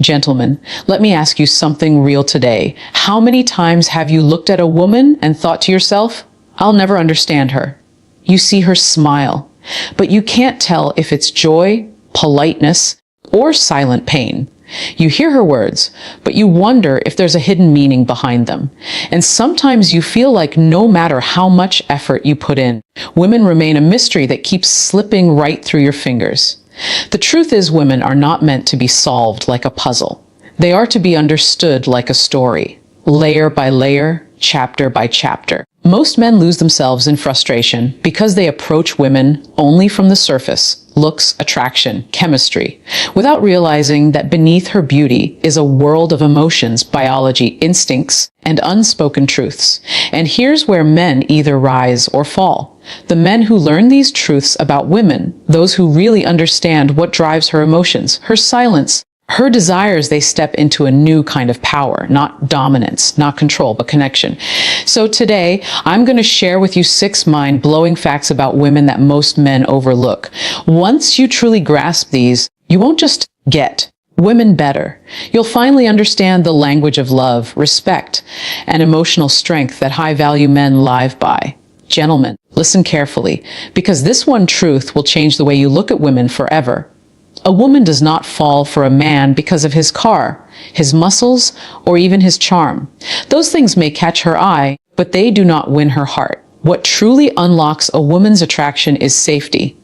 Gentlemen, let me ask you something real today. How many times have you looked at a woman and thought to yourself, I'll never understand her? You see her smile, but you can't tell if it's joy, politeness, or silent pain. You hear her words, but you wonder if there's a hidden meaning behind them. And sometimes you feel like no matter how much effort you put in, women remain a mystery that keeps slipping right through your fingers. The truth is, women are not meant to be solved like a puzzle. They are to be understood like a story, layer by layer, chapter by chapter. Most men lose themselves in frustration because they approach women only from the surface, looks, attraction, chemistry, without realizing that beneath her beauty is a world of emotions, biology, instincts, and unspoken truths. And here's where men either rise or fall. The men who learn these truths about women, those who really understand what drives her emotions, her silence, her desires, they step into a new kind of power, not dominance, not control, but connection. So today, I'm going to share with you 6 mind-blowing facts about women that most men overlook. Once you truly grasp these, you won't just get women better. You'll finally understand the language of love, respect, and emotional strength that high-value men live by. Gentlemen, listen carefully, because this one truth will change the way you look at women forever. A woman does not fall for a man because of his car, his muscles, or even his charm. Those things may catch her eye, but they do not win her heart. What truly unlocks a woman's attraction is safety.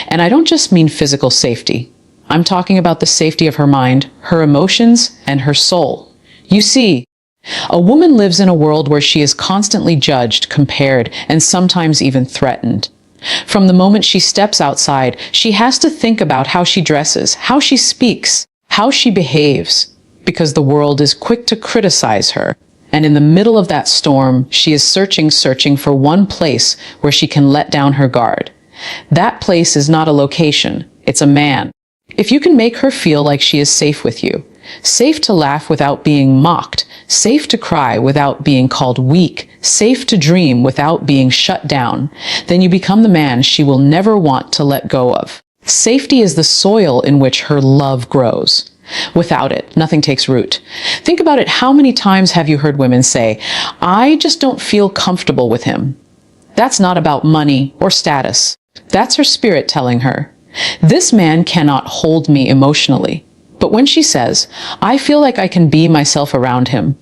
And I don't just mean physical safety. I'm talking about the safety of her mind, her emotions, and her soul. You see, a woman lives in a world where she is constantly judged, compared, and sometimes even threatened. From the moment she steps outside, she has to think about how she dresses, how she speaks, how she behaves, because the world is quick to criticize her. And in the middle of that storm, she is searching for one place where she can let down her guard. That place is not a location, it's a man. If you can make her feel like she is safe with you, safe to laugh without being mocked, safe to cry without being called weak, safe to dream without being shut down, then you become the man she will never want to let go of. Safety is the soil in which her love grows. Without it, nothing takes root. Think about it. How many times have you heard women say, I just don't feel comfortable with him? That's not about money or status. That's her spirit telling her, this man cannot hold me emotionally. But when she says, I feel like I can be myself around him,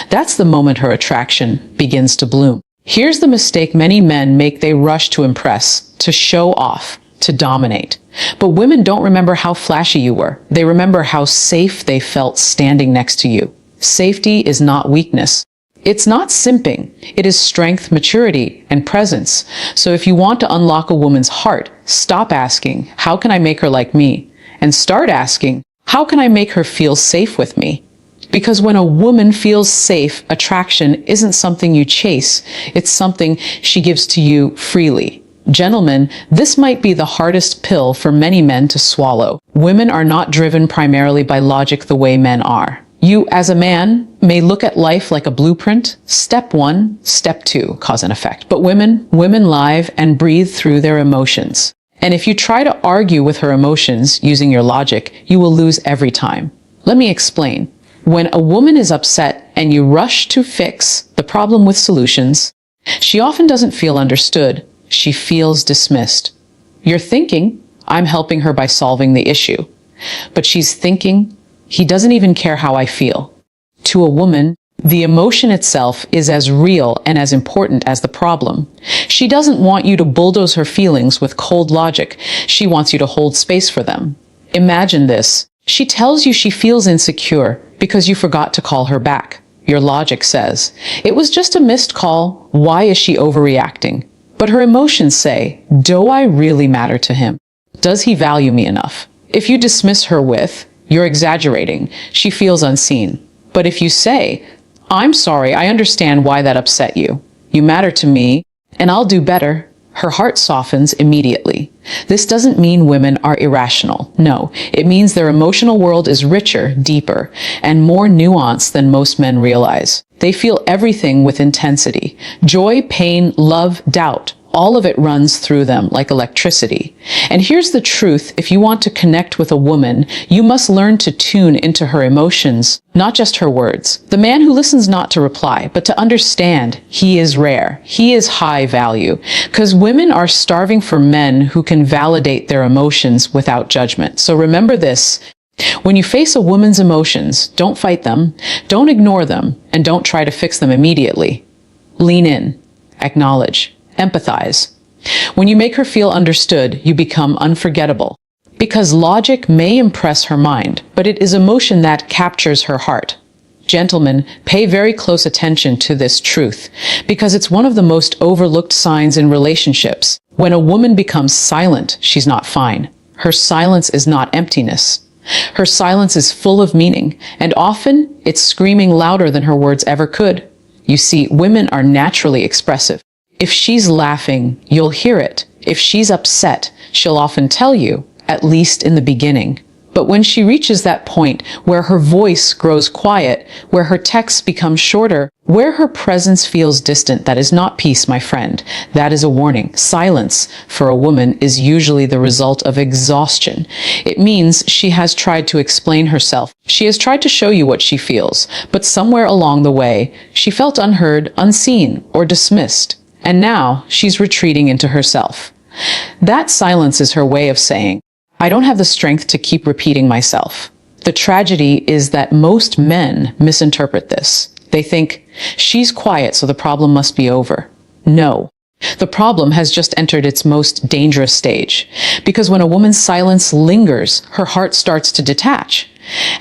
that's the moment her attraction begins to bloom. Here's the mistake many men make. They rush to impress, to show off, to dominate. But women don't remember how flashy you were. They remember how safe they felt standing next to you. Safety is not weakness. It's not simping. It is strength, maturity, and presence. So if you want to unlock a woman's heart, stop asking, how can I make her like me? And start asking, how can I make her feel safe with me? Because when a woman feels safe, attraction isn't something you chase. It's something she gives to you freely. Gentlemen, this might be the hardest pill for many men to swallow. Women are not driven primarily by logic the way men are. You, as a man, may look at life like a blueprint. Step 1, step 2, cause and effect. But women live and breathe through their emotions. And if you try to argue with her emotions using your logic, you will lose every time. Let me explain. When a woman is upset and you rush to fix the problem with solutions, she often doesn't feel understood. She feels dismissed. You're thinking, I'm helping her by solving the issue. But she's thinking, he doesn't even care how I feel. To a woman, the emotion itself is as real and as important as the problem. She doesn't want you to bulldoze her feelings with cold logic. She wants you to hold space for them. Imagine this. She tells you she feels insecure because you forgot to call her back. Your logic says, it was just a missed call. Why is she overreacting? But her emotions say, do I really matter to him? Does he value me enough? If you dismiss her with, you're exaggerating, she feels unseen. But if you say, I'm sorry, I understand why that upset you. You matter to me, and I'll do better, her heart softens immediately. This doesn't mean women are irrational. No, it means their emotional world is richer, deeper, and more nuanced than most men realize. They feel everything with intensity. Joy, pain, love, doubt, All of it runs through them like electricity. And here's the truth: if you want to connect with a woman, you must learn to tune into her emotions, not just her words. The man who listens not to reply, but to understand, he is rare. He is high value. Because women are starving for men who can validate their emotions without judgment. So remember this: when you face a woman's emotions, don't fight them, don't ignore them, and don't try to fix them immediately. Lean in, acknowledge, empathize. When you make her feel understood, you become unforgettable. Because logic may impress her mind, but it is emotion that captures her heart. Gentlemen, pay very close attention to this truth, because it's one of the most overlooked signs in relationships. When a woman becomes silent, she's not fine. Her silence is not emptiness. Her silence is full of meaning, and often it's screaming louder than her words ever could. You see, women are naturally expressive. If she's laughing, you'll hear it. If she's upset, she'll often tell you, at least in the beginning. But when she reaches that point where her voice grows quiet, where her texts become shorter, where her presence feels distant, that is not peace, my friend. That is a warning. Silence, for a woman, is usually the result of exhaustion. It means she has tried to explain herself. She has tried to show you what she feels, but somewhere along the way, she felt unheard, unseen, or dismissed. And now she's retreating into herself. That silence is her way of saying, I don't have the strength to keep repeating myself. The tragedy is that most men misinterpret this. They think, she's quiet, so the problem must be over. No. The problem has just entered its most dangerous stage. Because when a woman's silence lingers, her heart starts to detach.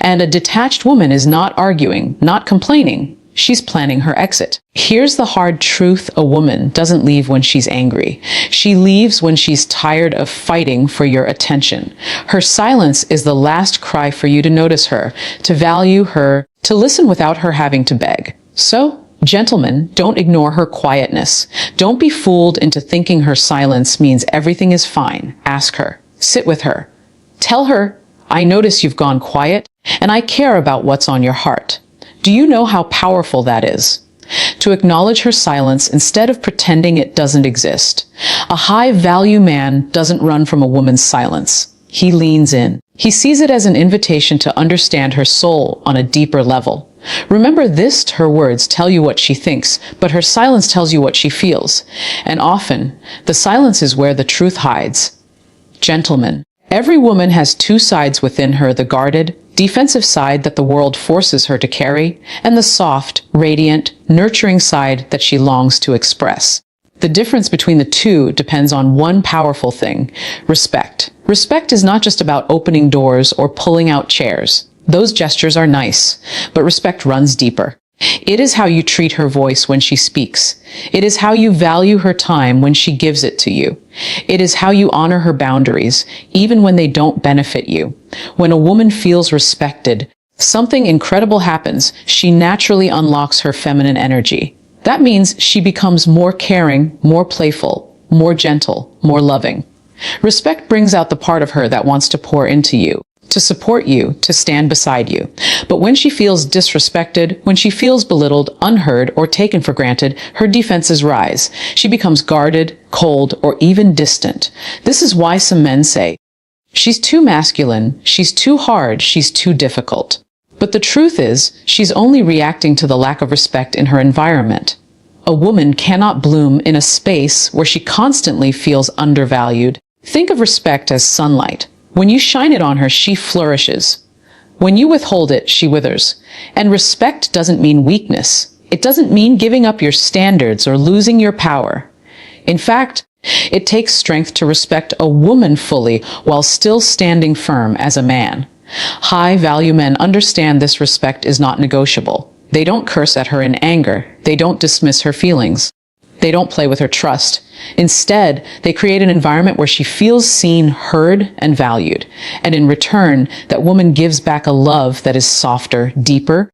And a detached woman is not arguing, not complaining. She's planning her exit. Here's the hard truth: a woman doesn't leave when she's angry. She leaves when she's tired of fighting for your attention. Her silence is the last cry for you to notice her, to value her, to listen without her having to beg. So, gentlemen, don't ignore her quietness. Don't be fooled into thinking her silence means everything is fine. Ask her. Sit with her. Tell her, I notice you've gone quiet, and I care about what's on your heart. Do you know how powerful that is? To acknowledge her silence instead of pretending it doesn't exist. A high-value man doesn't run from a woman's silence. He leans in. He sees it as an invitation to understand her soul on a deeper level. Remember this: her words tell you what she thinks, but her silence tells you what she feels. And often, the silence is where the truth hides. Gentlemen, every woman has two sides within her: the guarded, defensive side that the world forces her to carry, and the soft, radiant, nurturing side that she longs to express. The difference between the two depends on one powerful thing: respect. Respect is not just about opening doors or pulling out chairs. Those gestures are nice, but respect runs deeper. It is how you treat her voice when she speaks. It is how you value her time when she gives it to you. It is how you honor her boundaries, even when they don't benefit you. When a woman feels respected, something incredible happens. She naturally unlocks her feminine energy. That means she becomes more caring, more playful, more gentle, more loving. Respect brings out the part of her that wants to pour into you, to support you, to stand beside you. But when she feels disrespected, when she feels belittled, unheard, or taken for granted, her defenses rise. She becomes guarded, cold, or even distant. This is why some men say, she's too masculine, she's too hard, she's too difficult. But the truth is, she's only reacting to the lack of respect in her environment. A woman cannot bloom in a space where she constantly feels undervalued. Think of respect as sunlight. When you shine it on her, she flourishes. When you withhold it, she withers. And respect doesn't mean weakness. It doesn't mean giving up your standards or losing your power. In fact, it takes strength to respect a woman fully while still standing firm as a man. High-value men understand this respect is not negotiable. They don't curse at her in anger. They don't dismiss her feelings. They don't play with her trust. Instead, they create an environment where she feels seen, heard, and valued. And in return, that woman gives back a love that is softer, deeper,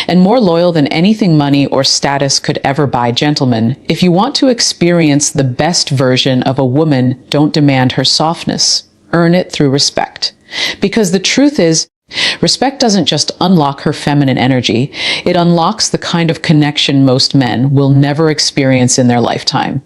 and more loyal than anything money or status could ever buy. Gentlemen, if you want to experience the best version of a woman, don't demand her softness. Earn it through respect. Because the truth is, respect doesn't just unlock her feminine energy, it unlocks the kind of connection most men will never experience in their lifetime.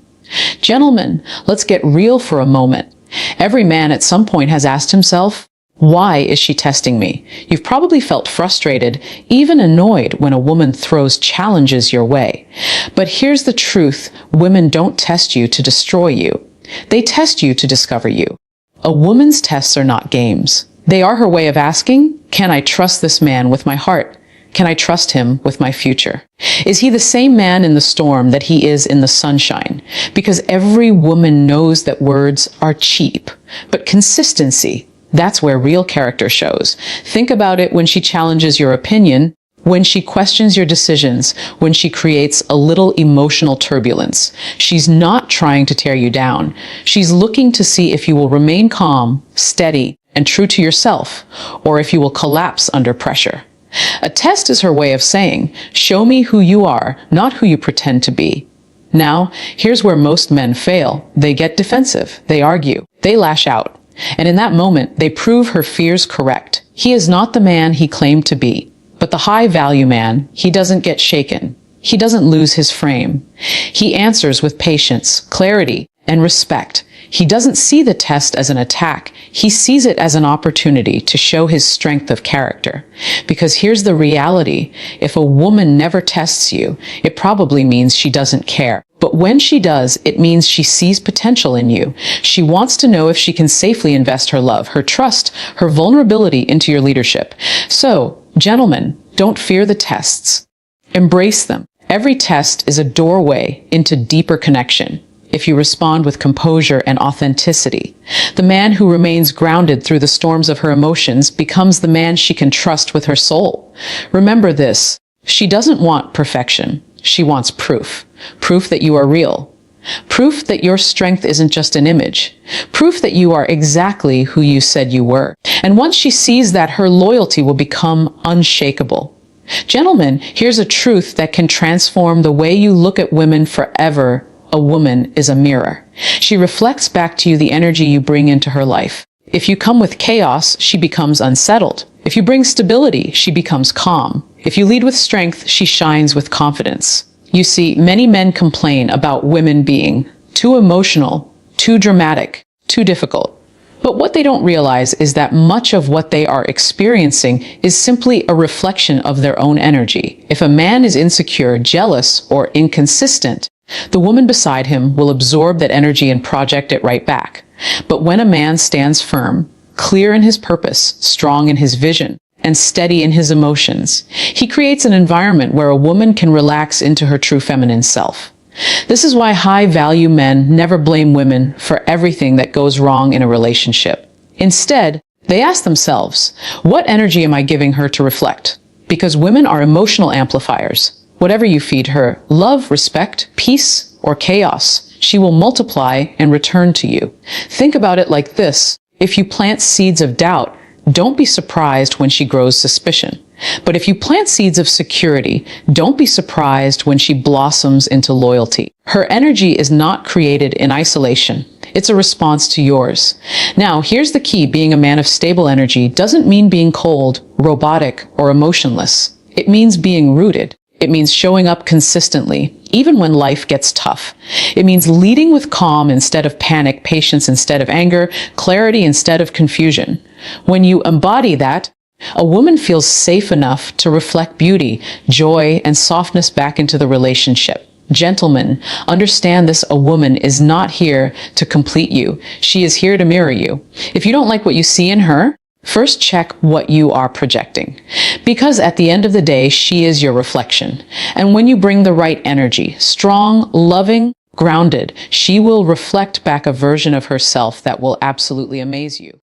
Gentlemen, let's get real for a moment. Every man at some point has asked himself, why is she testing me? You've probably felt frustrated, even annoyed when a woman throws challenges your way. But here's the truth, women don't test you to destroy you. They test you to discover you. A woman's tests are not games. They are her way of asking, can I trust this man with my heart? Can I trust him with my future? Is he the same man in the storm that he is in the sunshine? Because every woman knows that words are cheap, but consistency, that's where real character shows. Think about it when she challenges your opinion, when she questions your decisions, when she creates a little emotional turbulence. She's not trying to tear you down. She's looking to see if you will remain calm, steady, and true to yourself, or if you will collapse under pressure. A test is her way of saying, show me who you are, not who you pretend to be. Now, here's where most men fail. They get defensive, they argue, they lash out. And in that moment, they prove her fears correct. He is not the man he claimed to be. But the high-value man, he doesn't get shaken. He doesn't lose his frame. He answers with patience, clarity, and respect. He doesn't see the test as an attack. He sees it as an opportunity to show his strength of character. Because here's the reality. If a woman never tests you, it probably means she doesn't care. But when she does, it means she sees potential in you. She wants to know if she can safely invest her love, her trust, her vulnerability into your leadership. So, gentlemen, don't fear the tests. Embrace them. Every test is a doorway into deeper connection. If you respond with composure and authenticity, the man who remains grounded through the storms of her emotions becomes the man she can trust with her soul. Remember this, she doesn't want perfection. She wants proof. Proof that you are real. Proof that your strength isn't just an image. Proof that you are exactly who you said you were. And once she sees that, her loyalty will become unshakable. Gentlemen, here's a truth that can transform the way you look at women forever. A woman is a mirror. She reflects back to you the energy you bring into her life. If you come with chaos, she becomes unsettled. If you bring stability, she becomes calm. If you lead with strength, she shines with confidence. You see, many men complain about women being too emotional, too dramatic, too difficult. But what they don't realize is that much of what they are experiencing is simply a reflection of their own energy. If a man is insecure, jealous, or inconsistent, the woman beside him will absorb that energy and project it right back. But when a man stands firm, clear in his purpose, strong in his vision, and steady in his emotions, he creates an environment where a woman can relax into her true feminine self. This is why high-value men never blame women for everything that goes wrong in a relationship. Instead, they ask themselves, what energy am I giving her to reflect? Because women are emotional amplifiers. Whatever you feed her, love, respect, peace, or chaos, she will multiply and return to you. Think about it like this. If you plant seeds of doubt, don't be surprised when she grows suspicion. But if you plant seeds of security, don't be surprised when she blossoms into loyalty. Her energy is not created in isolation. It's a response to yours. Now, here's the key. Being a man of stable energy doesn't mean being cold, robotic, or emotionless. It means being rooted. It means showing up consistently, even when life gets tough. It means leading with calm instead of panic, patience instead of anger, clarity instead of confusion. When you embody that, a woman feels safe enough to reflect beauty, joy, and softness back into the relationship. Gentlemen, understand this, a woman is not here to complete you. She is here to mirror you. If you don't like what you see in her, first check what you are projecting. Because at the end of the day, she is your reflection. And when you bring the right energy, strong, loving, grounded, she will reflect back a version of herself that will absolutely amaze you.